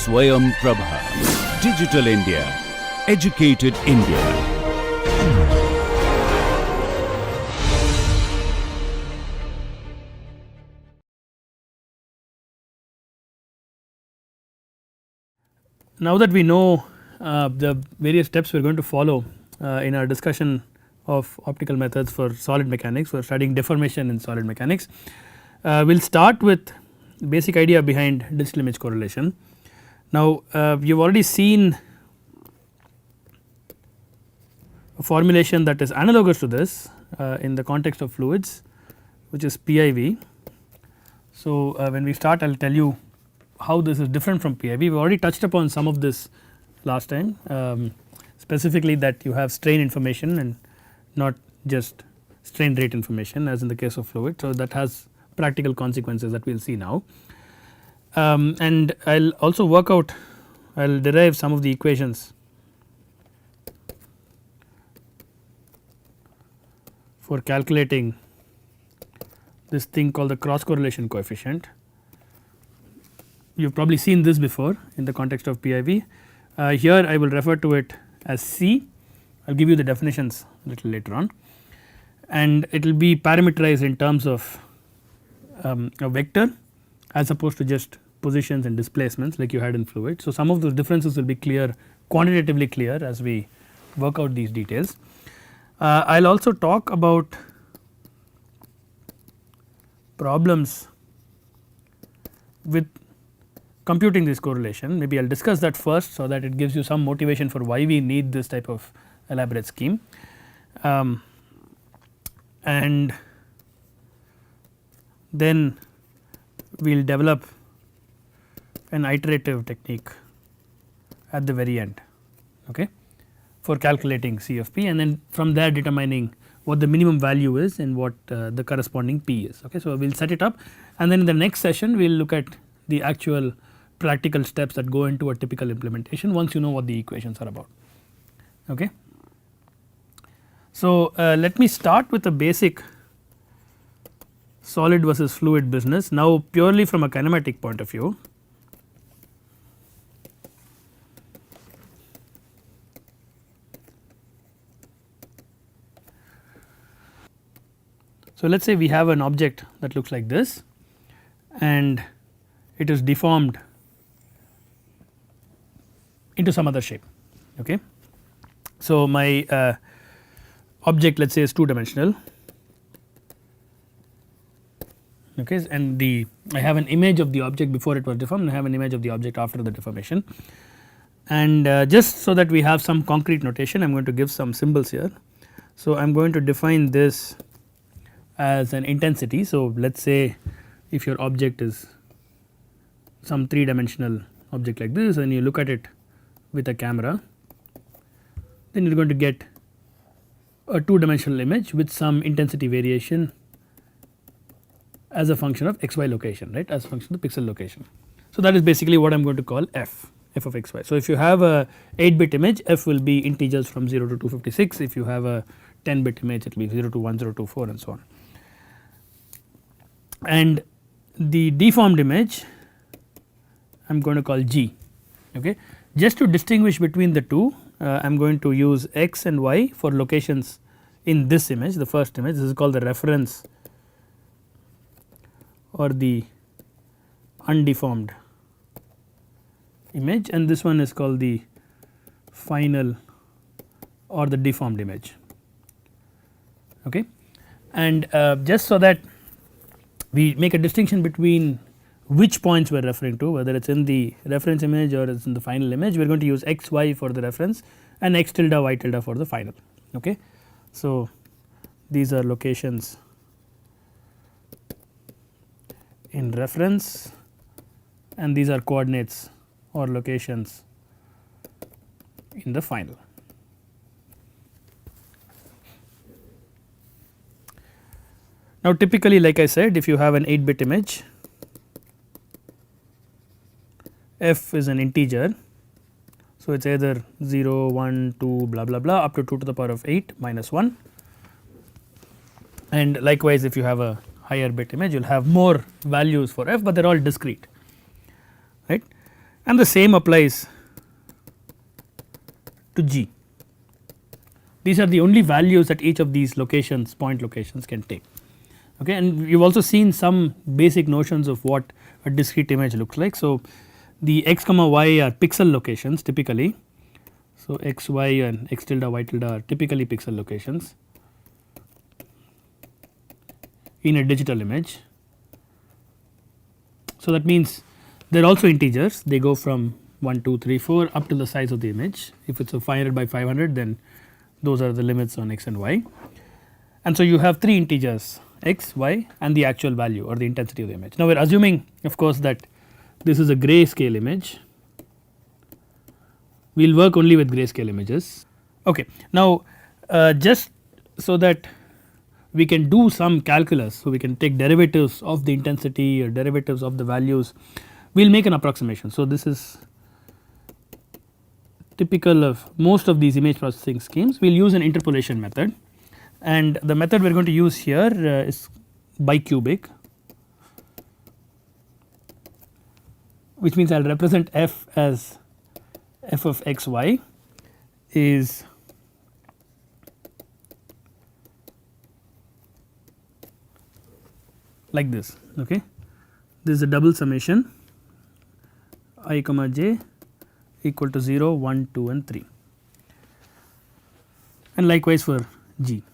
SwayamPrabha. Digital India. Educated India. Now that we know the various steps we are going to follow in our discussion of optical methods for solid mechanics, for studying deformation in solid mechanics, we will start with basic idea behind digital image correlation. Now you have already seen a formulation that is analogous to this in the context of fluids, which is PIV. So when we start, I will tell you how this is different from PIV. We have already touched upon some of this last time, specifically that you have strain information and not just strain rate information as in the case of fluid. So that has practical consequences that we will see now, and I will also work out, I will derive some of the equations for calculating this thing called the cross correlation coefficient. You have probably seen this before in the context of PIV. Here I will refer to it as C. I will give you the definitions a little later on, and it will be parameterized in terms of a vector as opposed to just positions and displacements like you had in fluid. So some of those differences will be clear, quantitatively clear as we work out these details. I will also talk about problems with computing this correlation. Maybe I will discuss that first so that it gives you some motivation for why we need this type of elaborate scheme, and then we will develop an iterative technique at the very end, okay, for calculating CFP, and then from there determining what the minimum value is and what the corresponding P is. Okay. So, we will set it up, and then in the next session we will look at the actual practical steps that go into a typical implementation once you know what the equations are about. Okay. So, let me start with a basic solid versus fluid business now purely from a kinematic point of view. So, let us say we have an object that looks like this and it is deformed into some other shape. Okay. So, my object, let us say, is 2 dimensional, okay, and I have an image of the object before it was deformed and I have an image of the object after the deformation, and just so that we have some concrete notation I am going to give some symbols here. So, I am going to define this as an intensity. So, let us say if your object is some 3 dimensional object like this and you look at it with a camera, then you are going to get a 2 dimensional image with some intensity variation as a function of xy location, right, as a function of the pixel location. So, that is basically what I am going to call f of xy. So, if you have a 8-bit image, f will be integers from 0 to 256, if you have a 10-bit image it will be 0 to 1, 0 to 4 and so on. And the deformed image I am going to call g. Okay. Just to distinguish between the two, I am going to use x and y for locations in this image, the first image. This is called the reference or the undeformed image, and this one is called the final or the deformed image. Okay. And just so that we make a distinction between which points we are referring to, whether it is in the reference image or it is in the final image, we are going to use x y for the reference and x tilde y tilde for the final. Okay. So, these are locations in reference and these are coordinates or locations in the final. Now, typically, like I said, if you have an 8-bit image, f is an integer. So, it is either 0, 1, 2 blah blah blah up to 2 to the power of 8 minus 1, and likewise if you have a higher bit image you will have more values for f, but they are all discrete, right. and the same applies to G. These are the only values that each of these locations, point locations, can take. Okay, and we have also seen some basic notions of what a discrete image looks like. So, the x comma y are pixel locations typically. So, x y and x tilde y tilde are typically pixel locations in a digital image. So, that means they are also integers, they go from 1 2 3 4 up to the size of the image. If it is a 500 by 500, then those are the limits on x and y. And so, you have 3 integers x, y and the actual value or the intensity of the image. Now, we are assuming of course that this is a grayscale image, we will work only with grayscale images. Okay. Now, just so that we can do some calculus, so we can take derivatives of the intensity or derivatives of the values, we will make an approximation. So, this is typical of most of these image processing schemes. We will use an interpolation method, and the method we are going to use here is bicubic, which means I will represent f as f of x y is like this. Okay. This is a double summation I comma j equal to 0, 1, 2 and 3, and likewise for G.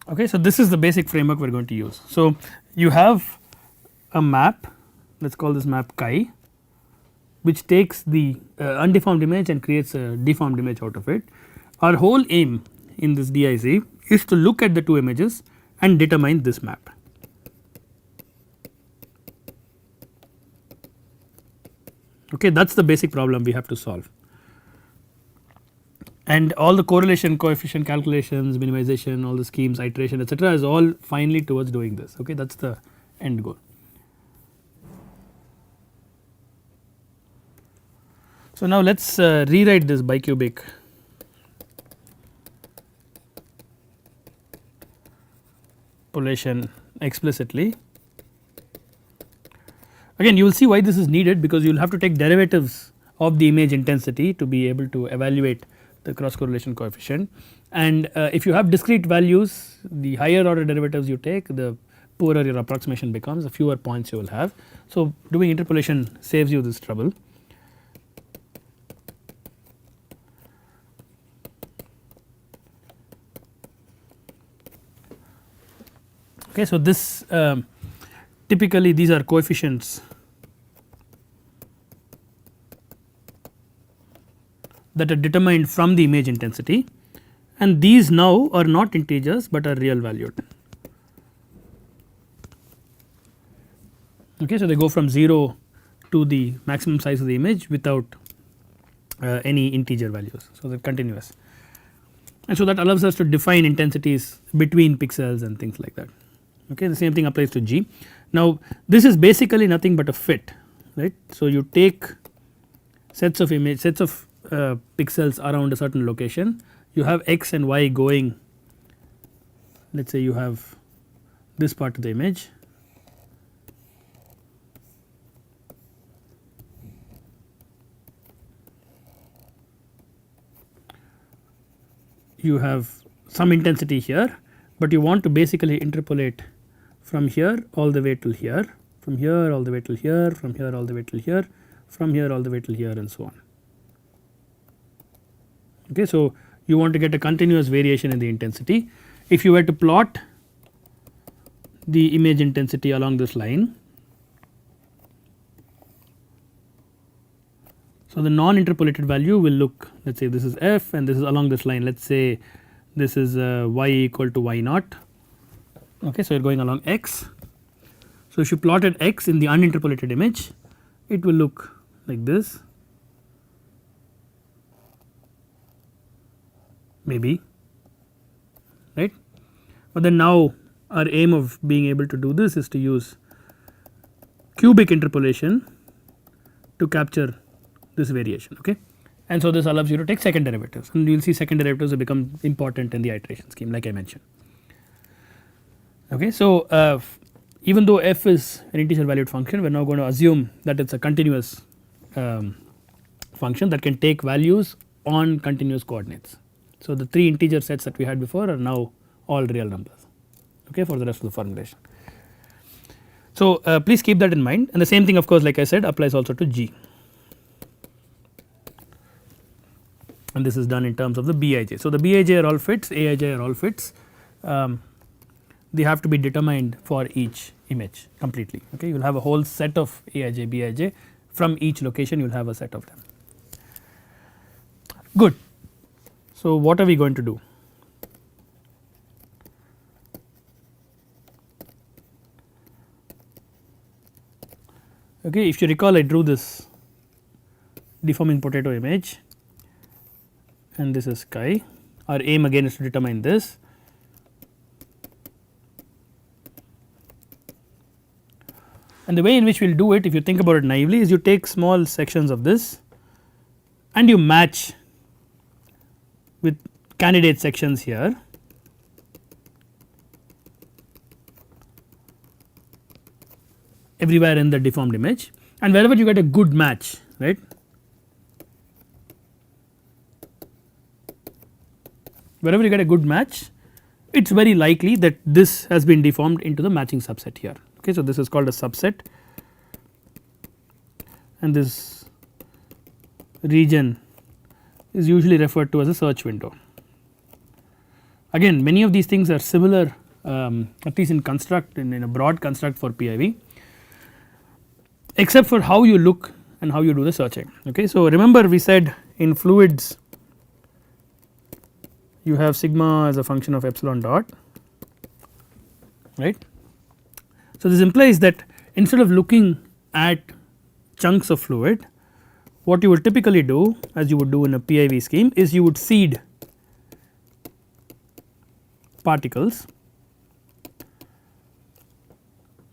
Okay, so, this is the basic framework we are going to use. So, you have a map, let us call this map chi, which takes the undeformed image and creates a deformed image out of it. Our whole aim in this DIC is to look at the 2 images and determine this map. Okay, that is the basic problem we have to solve, and all the correlation coefficient calculations, minimization, all the schemes, iteration, etc., is all finally towards doing this. Okay, that is the end goal. So, now let us rewrite this bicubic polation explicitly. Again, you will see why this is needed, because you will have to take derivatives of the image intensity to be able to evaluate the cross correlation coefficient, and if you have discrete values, the higher order derivatives you take, the poorer your approximation becomes, the fewer points you will have. So, doing interpolation saves you this trouble. Okay, so, this typically these are coefficients that are determined from the image intensity, and these now are not integers, but are real valued. Okay, so, they go from 0 to the maximum size of the image without any integer values. So, they are continuous, and so that allows us to define intensities between pixels and things like that. Okay, the same thing applies to G. Now, this is basically nothing but a fit, right. So, you take sets of pixels around a certain location, you have x and y going, let us say you have this part of the image, you have some intensity here, but you want to basically interpolate from here all the way till here, from here all the way till here, from here all the way till here, from here all the way till here, and so on. Okay, so, you want to get a continuous variation in the intensity. If you were to plot the image intensity along this line, so the non interpolated value will look, let us say this is f and this is along this line, let us say this is y equal to y naught. Okay, so, you are going along x. So, if you plotted x in the uninterpolated image, it will look like this, maybe, right. But then now our aim of being able to do this is to use cubic interpolation to capture this variation, okay. And so this allows you to take second derivatives, and you will see second derivatives will become important in the iteration scheme like I mentioned, okay. So even though f is an integer valued function, we are now going to assume that it is a continuous function that can take values on continuous coordinates. So the 3 integer sets that we had before are now all real numbers, okay, for the rest of the formulation. So please keep that in mind, and the same thing of course like I said applies also to G, and this is done in terms of the Bij. So the Bij are all fits, Aij are all fits, they have to be determined for each image completely, okay. You will have a whole set of Aij, Bij, from each location you will have a set of them. Good. So what are we going to do? Okay, if you recall I drew this deforming potato image, and this is sky. Our aim again is to determine this. And the way in which we will do it, if you think about it naively, is you take small sections of this and you match with candidate sections here, everywhere in the deformed image, and wherever you get a good match, right, wherever you get a good match, it is very likely that this has been deformed into the matching subset here, okay. So this is called a subset, and this region is usually referred to as a search window. Again many of these things are similar, at least in construct, in a broad construct for PIV, except for how you look and how you do the searching, okay. So remember we said in fluids you have sigma as a function of epsilon dot, right. So this implies that instead of looking at chunks of fluid, what you would typically do, as you would do in a PIV scheme, is you would seed particles,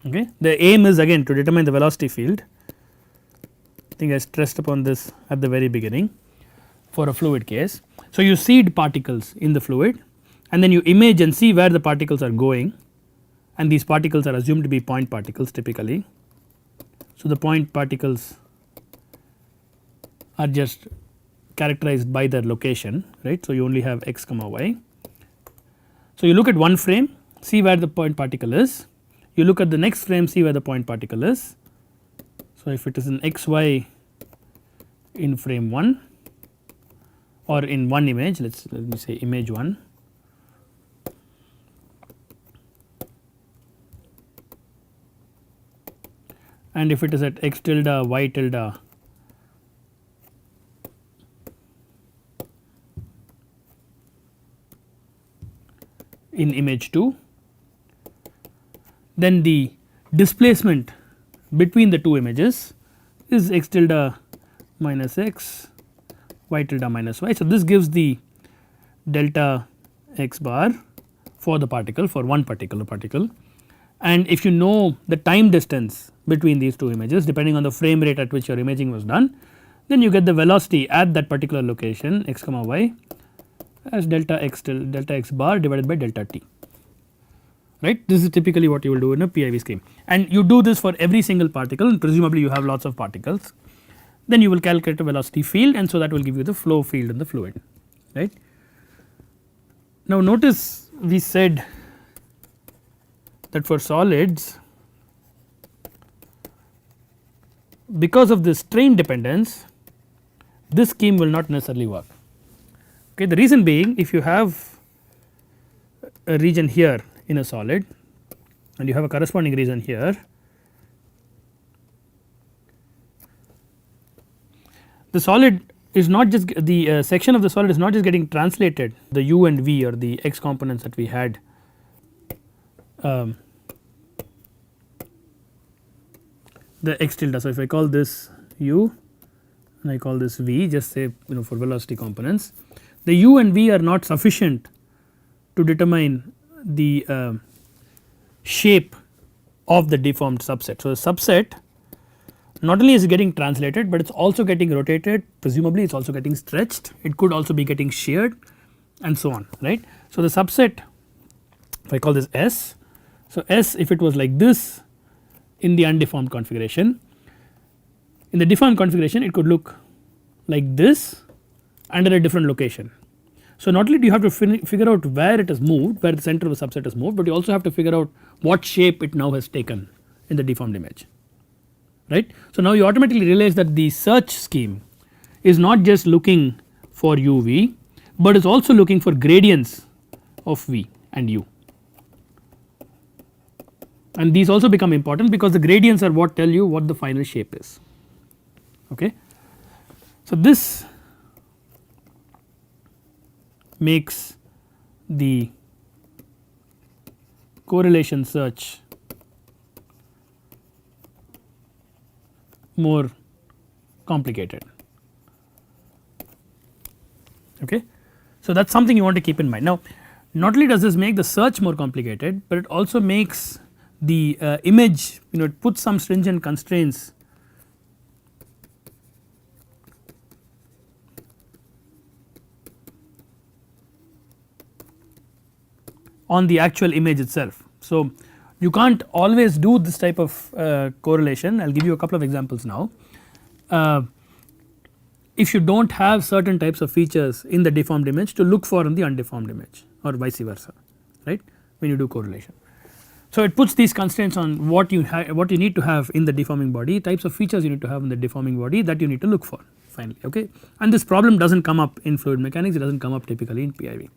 okay. The aim is again to determine the velocity field. I think I stressed upon this at the very beginning for a fluid case. So you seed particles in the fluid and then you image and see where the particles are going, and these particles are assumed to be point particles typically. So the point particles are just characterized by their location, right. So you only have x comma y. So you look at one frame, see where the point particle is, you look at the next frame, see where the point particle is. So if it is in xy in frame 1 or in one image, let me say image 1, and if it is at x tilde y tilde in image 2, then the displacement between the two images is x tilde minus x, y tilde minus y. So this gives the delta x bar for the particle, for one particular particle, and if you know the time distance between these two images depending on the frame rate at which your imaging was done, then you get the velocity at that particular location x comma y as delta x bar divided by delta t, right. This is typically what you will do in a PIV scheme, and you do this for every single particle, and presumably you have lots of particles. Then you will calculate a velocity field, and so that will give you the flow field in the fluid, right. Now notice we said that for solids, because of the strain dependence, this scheme will not necessarily work, okay. The reason being, if you have a region here in a solid and you have a corresponding region here, the solid is not just the section of the solid is not just getting translated, the u and v or the x components that we had the x tilde. So if I call this u and I call this v, just say for velocity components, the u and v are not sufficient to determine the shape of the deformed subset. So the subset not only is it getting translated, but it is also getting rotated, presumably it is also getting stretched, it could also be getting sheared and so on, right. So, the subset, if I call this S, so S if it was like this in the undeformed configuration, in the deformed configuration it could look like this and at a different location. So, not only do you have to figure out where it has moved, where the center of the subset has moved, but you also have to figure out what shape it now has taken in the deformed image, right. So, now you automatically realize that the search scheme is not just looking for UV, but is also looking for gradients of V and U, and these also become important because the gradients are what tell you what the final shape is. Okay. So, this makes the correlation search more complicated. Okay. So, that is something you want to keep in mind. Now, not only does this make the search more complicated, but it also makes the image, it puts some stringent constraints on the actual image itself. So, you can't always do this type of correlation. I will give you a couple of examples now. If you do not have certain types of features in the deformed image to look for in the undeformed image or vice versa, right, when you do correlation. So, it puts these constraints on what you need to have in the deforming body, types of features you need to have in the deforming body that you need to look for finally, okay. And this problem does not come up in fluid mechanics, it does not come up typically in PIV.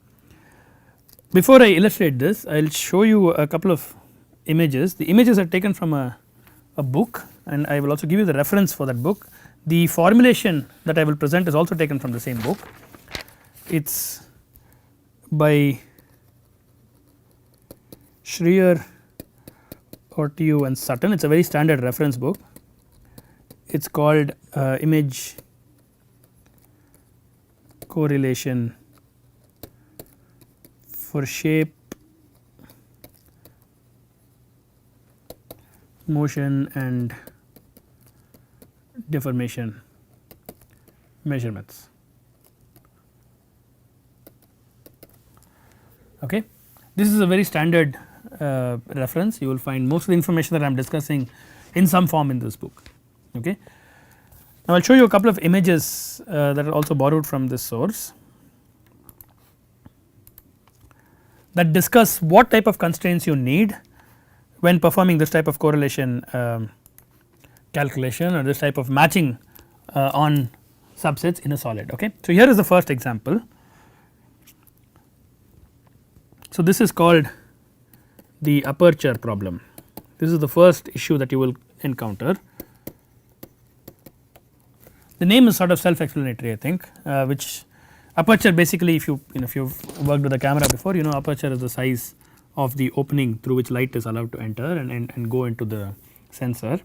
Before I illustrate this, I will show you a couple of images. The images are taken from a book, and I will also give you the reference for that book. The formulation that I will present is also taken from the same book. It is by Schreier, Ortiu and Sutton. It is a very standard reference book. It is called Image Correlation for Shape, Motion and Deformation Measurements. Okay. This is a very standard reference. You will find most of the information that I am discussing in some form in this book. Okay. Now, I will show you a couple of images that are also borrowed from this source, that discuss what type of constraints you need when performing this type of correlation calculation or this type of matching on subsets in a solid. Okay. So, here is the first example. So, this is called the aperture problem. This is the first issue that you will encounter. The name is sort of self explanatory, I think, which aperture basically, if you have worked with a camera before, aperture is the size of the opening through which light is allowed to enter and go into the sensor.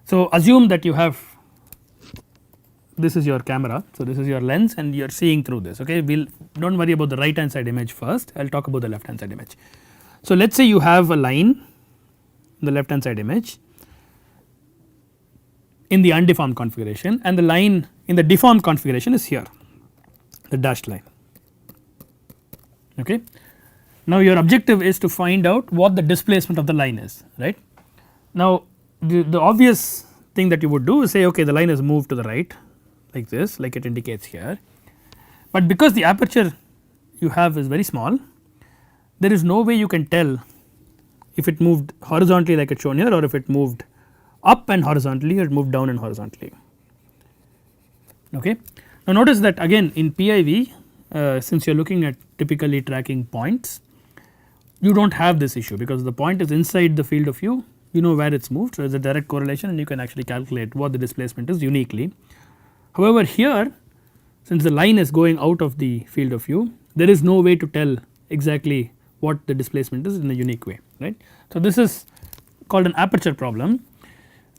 So, assume that you have, this is your camera, so this is your lens and you are seeing through this. Okay, we will do not worry about the right hand side image first, I will talk about the left hand side image. So, let us say you have a line in the left hand side image in the undeformed configuration, and the line in the deformed configuration is here, the dashed line. Okay. Now, your objective is to find out what the displacement of the line is, right. Now, the obvious thing that you would do is say, okay, the line has moved to the right like this, like it indicates here, but because the aperture you have is very small, there is no way you can tell if it moved horizontally like it is shown here, or if it moved up and horizontally or it moved down and horizontally. Okay. Now, notice that again in PIV, since you are looking at typically tracking points, you do not have this issue because the point is inside the field of view, you know where it is moved. So, there is a direct correlation and you can actually calculate what the displacement is uniquely. However, here since the line is going out of the field of view, there is no way to tell exactly what the displacement is in a unique way, right. So, this is called an aperture problem.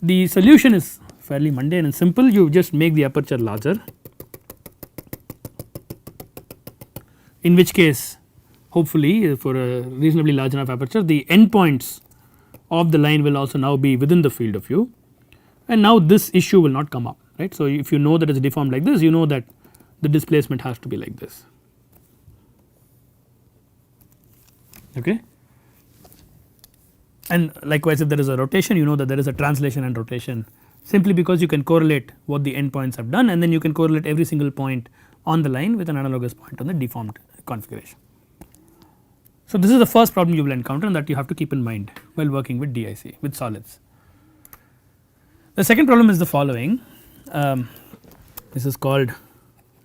The solution is fairly mundane and simple. You just make the aperture larger, in which case hopefully for a reasonably large enough aperture, the endpoints of the line will also now be within the field of view, and now this issue will not come up, right. So, if you know that it is deformed like this, you know that the displacement has to be like this, okay. And likewise if there is a rotation, you know that there is a translation and rotation, simply because you can correlate what the endpoints have done, and then you can correlate every single point on the line with an analogous point on the deformed configuration. So, this is the first problem you will encounter, and that you have to keep in mind while working with DIC with solids. The second problem is the following. This is called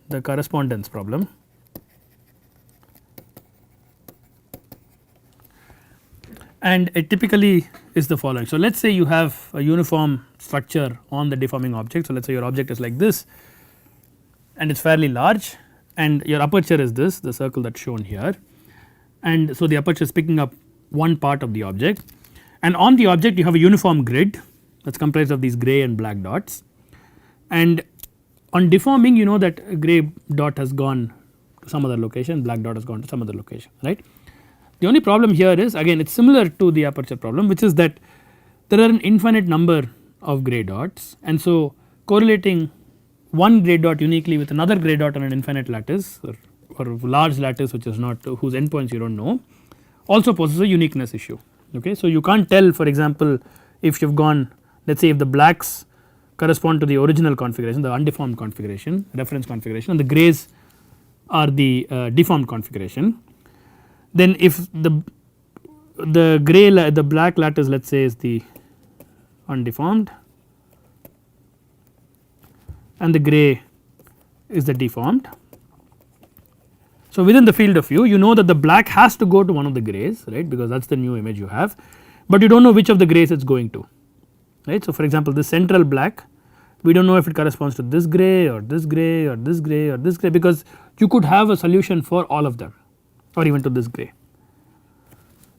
the correspondence problem. And it typically is the following. So, let us say you have a uniform structure on the deforming object. So, let us say your object is like this and it is fairly large, and your aperture is this, the circle that is shown here, and so the aperture is picking up one part of the object, and on the object you have a uniform grid that is comprised of these grey and black dots, and on deforming you know that grey dot has gone to some other location, black dot has gone to some other location, right. The only problem here is, again it is similar to the aperture problem, which is that there are an infinite number of grey dots, and so correlating one grey dot uniquely with another grey dot on an infinite lattice or large lattice which is not, whose endpoints you do not know, also poses a uniqueness issue, okay. So, you can't tell, for example, if you have gone, let us say if the blacks correspond to the original configuration, the undeformed configuration, reference configuration, and the greys are the deformed configuration, then if the grey the black lattice let us say is the undeformed and the grey is the deformed. So, within the field of view you know that the black has to go to one of the greys, right, because that is the new image you have, but you do not know which of the greys it is going to, right. So, for example, this central black, we do not know if it corresponds to this grey or this grey or this grey or this grey, because you could have a solution for all of them or even to this grey.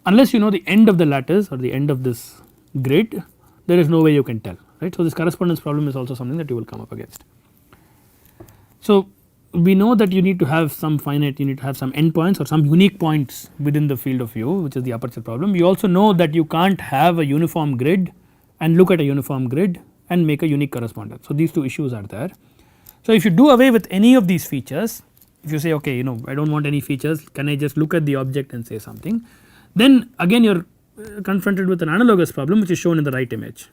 Unless you know the end of the lattice or the end of this grid, there is no way you can tell, right. So, this correspondence problem is also something that you will come up against. So, we know that you need to have some finite, you need to have some endpoints or some unique points within the field of view, which is the aperture problem. You also know that you can't have a uniform grid and look at a uniform grid and make a unique correspondence. So, these two issues are there. So, if you do away with any of these features, if you say okay, you know I do not want any features, can I just look at the object and say something, then again you are confronted with an analogous problem which is shown in the right image.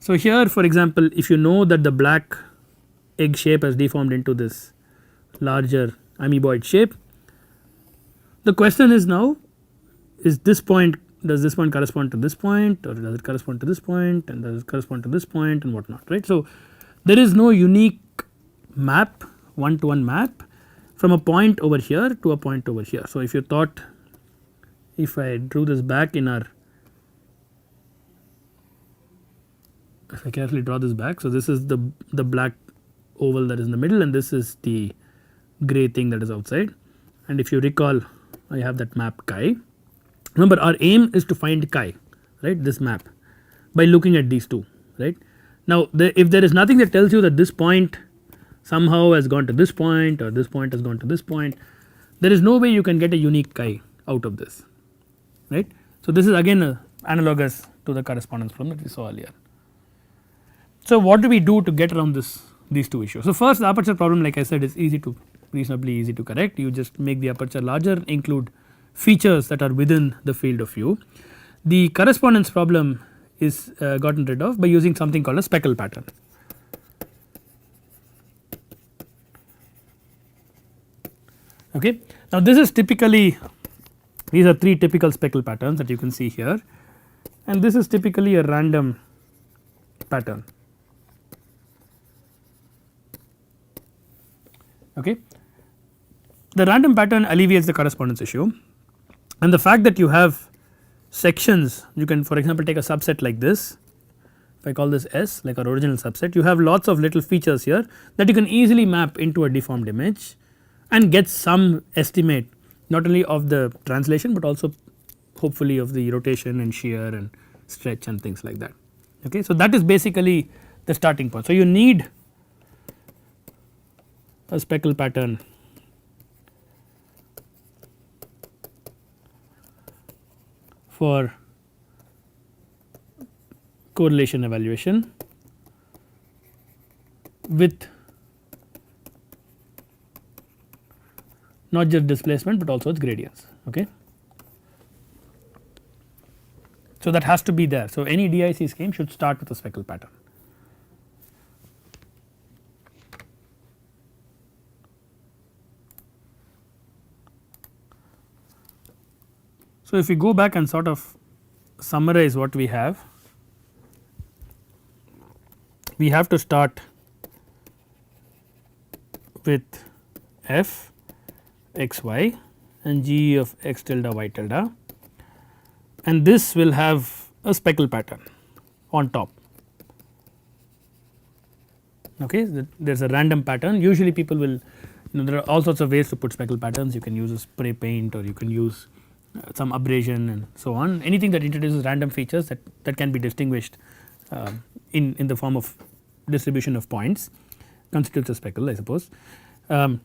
So, here for example, if you know that the black egg shape has deformed into this larger amoeboid shape, the question is now, is this point, does this point correspond to this point, or does it correspond to this point, and does it correspond to this point and what not, right. So, there is no unique map, one to one map from a point over here to a point over here. So, if you thought, if I drew this back in our, if I carefully draw this back, so this is the black oval that is in the middle and this is the grey thing that is outside, and if you recall I have that map chi. Remember our aim is to find chi, right, this map by looking at these two, right. Now, if there is nothing that tells you that this point somehow has gone to this point or this point has gone to this point, there is no way you can get a unique chi out of this, right. So, this is again analogous to the correspondence problem that we saw earlier. So, what do we do to get around these two issues? So, first the aperture problem, like I said, is reasonably easy to correct. You just make the aperture larger, include features that are within the field of view. The correspondence problem is gotten rid of by using something called a speckle pattern. Okay. Now, this is typically, these are three typical speckle patterns that you can see here, and this is typically a random pattern. Okay. The random pattern alleviates the correspondence issue, and the fact that you have sections, you can for example take a subset like this. If I call this S, like our original subset, you have lots of little features here that you can easily map into a deformed image and get some estimate not only of the translation, but also hopefully of the rotation and shear and stretch and things like that. Okay. So, that is basically the starting point. So, you need a speckle pattern for correlation evaluation with not just displacement but also its gradients. Okay. So, that has to be there. So, any DIC scheme should start with a speckle pattern. So, if we go back and sort of summarize what we have to start with f x y and g of x tilde y tilde, and this will have a speckle pattern on top. Okay. There is a random pattern, usually people will, there are all sorts of ways to put speckle patterns. You can use a spray paint, or you can use some abrasion and so on, anything that introduces random features that can be distinguished in the form of distribution of points constitutes a speckle, I suppose. And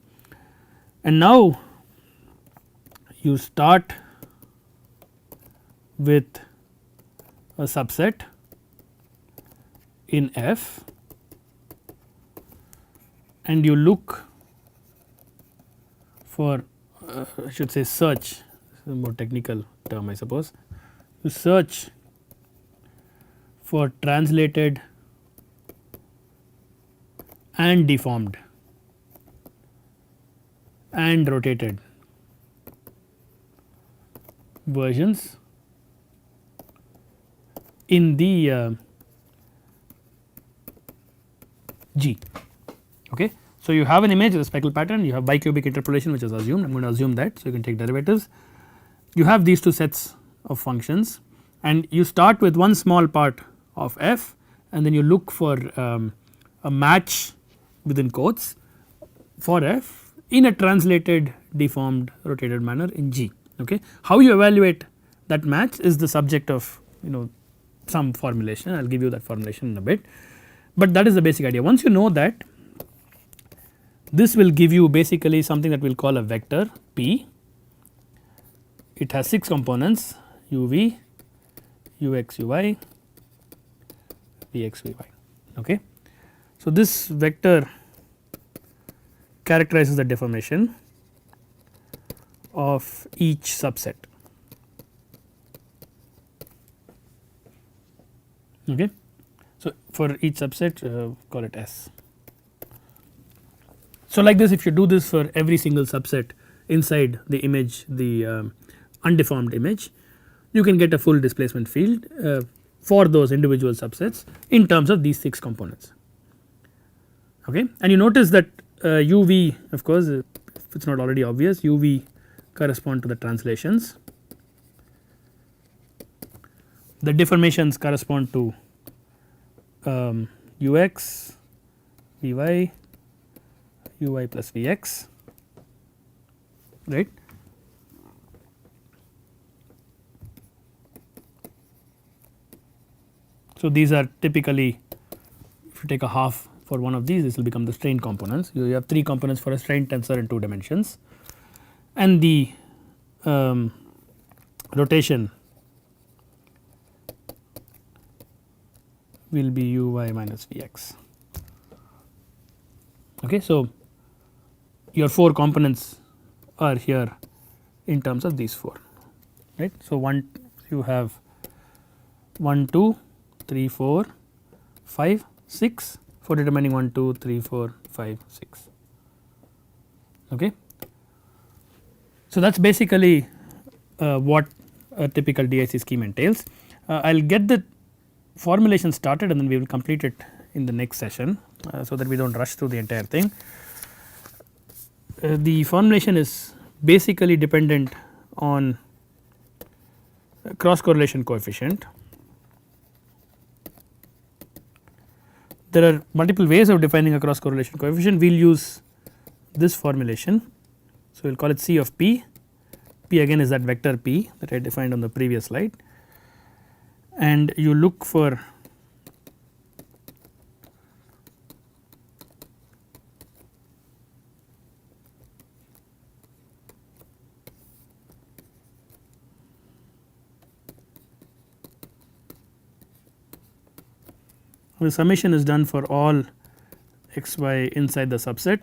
now you start with a subset in F and you look for I should say search, a more technical term I suppose, you search for translated and deformed and rotated versions in the G. Okay. So, you have an image with a speckle pattern, you have bicubic interpolation which is assumed, I am going to assume that. So, you can take derivatives, you have these two sets of functions and you start with one small part of f and then you look for a match within quotes for f in a translated deformed rotated manner in G. Okay. How you evaluate that match is the subject of some formulation, I will give you that formulation in a bit, but that is the basic idea. Once you know that, this will give you basically something that we will call a vector P. It has 6 components uv, ux uy, vx vy. Okay. So, this vector characterizes the deformation of each subset. Okay. So, for each subset call it S. So, like this if you do this for every single subset inside the image, the undeformed image, you can get a full displacement field for those individual subsets in terms of these 6 components. Okay. And you notice that uv, of course if it is not already obvious, uv correspond to the translations, the deformations correspond to ux, vy, uy plus vx, right. So, these are typically, if you take a half for one of these, this will become the strain components. You have 3 components for a strain tensor in 2 dimensions and the rotation will be uy minus vx. Okay. So, your 4 components are here in terms of these 4, right. So, you have 1 2 3 4 5 6 for determining 1 2 3 4 5 6. Okay. So, that is basically what a typical DIC scheme entails. I will get the formulation started and then we will complete it in the next session, so that we do not rush through the entire thing. The formulation is basically dependent on cross correlation coefficient. There are multiple ways of defining a cross correlation coefficient. We will use this formulation. So, we will call it C of P. P again is that vector P that I defined on the previous slide, and you look for the summation is done for all x y inside the subset,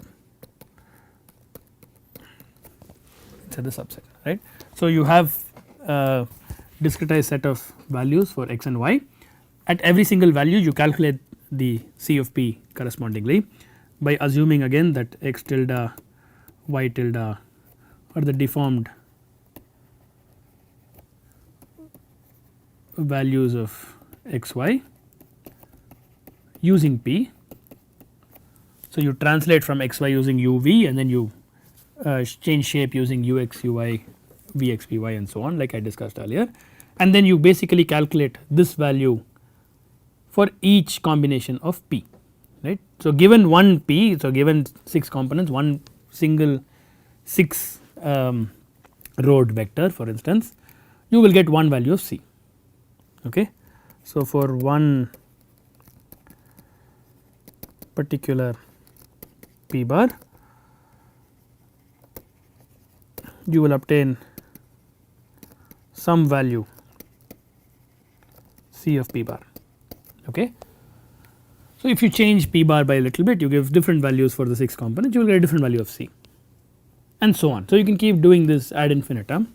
right. So, you have a discretized set of values for x and y. At every single value you calculate the C of p correspondingly by assuming again that x tilde y tilde are the deformed values of x y using p. So, you translate from x y using u v and then you change shape using u x u y v x v y and so on like I discussed earlier, and then you basically calculate this value for each combination of p, right. So, given one p, so given 6 components, one single 6 road vector for instance, you will get one value of c. Okay. So, for one particular p bar you will obtain some value c of p bar. Okay. So, if you change p bar by a little bit, you give different values for the 6 components, you will get a different value of c and so on. So, you can keep doing this ad infinitum,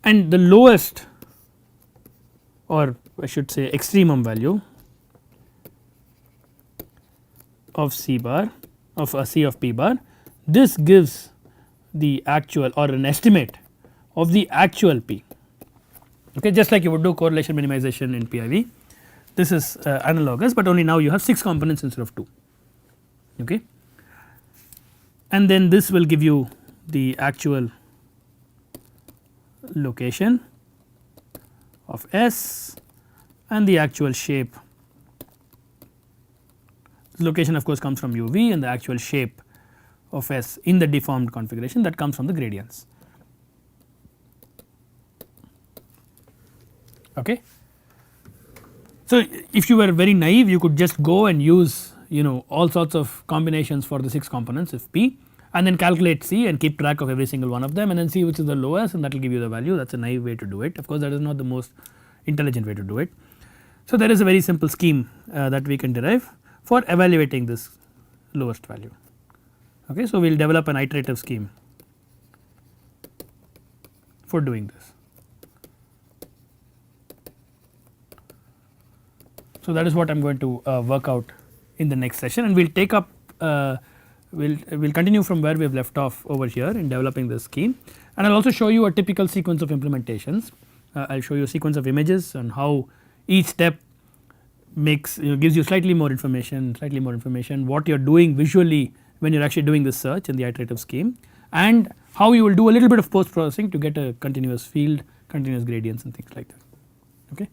and the lowest, or I should say extremum value of c bar of a c of p bar, this gives the actual or an estimate of the actual p. Okay, just like you would do correlation minimization in PIV. This is analogous, but only now you have 6 components instead of 2. Okay. And then this will give you the actual location of S and the actual shape. This location of course comes from UV, and the actual shape of S in the deformed configuration that comes from the gradients. Okay. So, if you were very naive, you could just go and use all sorts of combinations for the 6 components if p, and then calculate c and keep track of every single one of them and then see which is the lowest, and that will give you the value. That is a naive way to do it. Of course, that is not the most intelligent way to do it. So, there is a very simple scheme that we can derive for evaluating this lowest value. Okay. So, we will develop an iterative scheme for doing this. So, that is what I am going to work out in the next session, and we will take up we will continue from where we have left off over here in developing this scheme, and I will also show you a typical sequence of implementations. I will show you a sequence of images and how each step makes gives you slightly more information, what you are doing visually when you are actually doing this search in the iterative scheme, and how you will do a little bit of post processing to get a continuous field, continuous gradients and things like that. Okay.